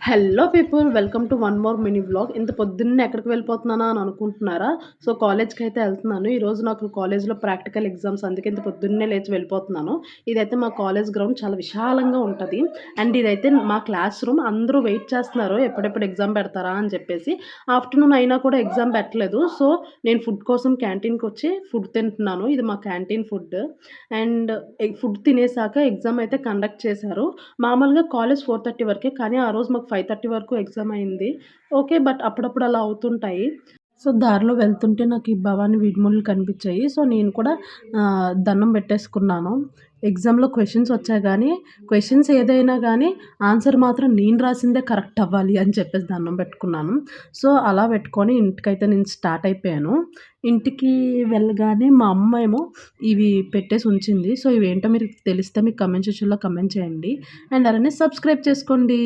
Hello people welcome to one more mini vlog. ఇంత పొద్దున్నే ఎక్కడికి వెళ్ళిపోతున్నానా అని అనుకుంటున్నారా? సో, కాలేజ్‌కి అయితే వెళ్తున్నాను. ఈరోజు నాకు కాలేజ్‌లో ప్రాక్టికల్ ఎగ్జామ్స్, అందుకే ఇంత పొద్దున్నే లేచి వెళ్ళిపోతున్నాను. ఇదైతే మా కాలేజ్ గ్రౌండ్ చాలా విశాలంగా ఉంటది. అండ్ ఇదైతే మా క్లాస్ రూమ్. అందరూ వెయిట్ చేస్తున్నారు ఎప్పుడెప్పుడు ఎగ్జామ్ పెడతారా అని చెప్పేసి. ఆఫ్టర్‌నూన్ అయినా కూడా ఎగ్జామ్ పెట్టలేదు. సో, నేను ఫుడ్ కోసం క్యాంటీన్‌కొచ్చి ఫుడ్ తింటున్నాను. ఇది మా క్యాంటీన్ ఫుడ్. అండ్ ఫుడ్ తినేసాక ఎగ్జామ్ అయితే కండక్ట్ చేశారు. మామూలుగా కాలేజ్ 4:30 వరకే. కానీ ఆ రోజు మాకు 5:30 వరకు ఎగ్జామ్ అయింది. ఓకే. బట్ అప్పుడప్పుడు అలా అవుతుంటాయి. సో, దారిలో వెళ్తుంటే నాకు ఈ భవాని వీడ్మూలు కనిపించాయి. సో, నేను కూడా దండం పెట్టేసుకున్నాను. ఎగ్జామ్‌లో క్వెషన్స్ వచ్చాయి గానీ, క్వెషన్స్ ఏదైనా గానీ ఆన్సర్ మాత్రం నేను రాసిందే కరెక్ట్ అవ్వాలి అని చెప్పేసి దండం పెట్టుకున్నాను. సో, అలా పెట్టుకొని ఇంటికైతే నేను స్టార్ట్ అయిపోయాను. ఇంటికి వెళ్ళగానే మా అమ్మేమో ఇవి పెట్టేసి ఉంచింది. సో, ఇవేంటో మీరు తెలిస్తే మీకు కామెంట్ సెక్షన్‌లో కామెంట్ చేయండి. అండ్ అలానే సబ్స్క్రైబ్ చేసుకోండి.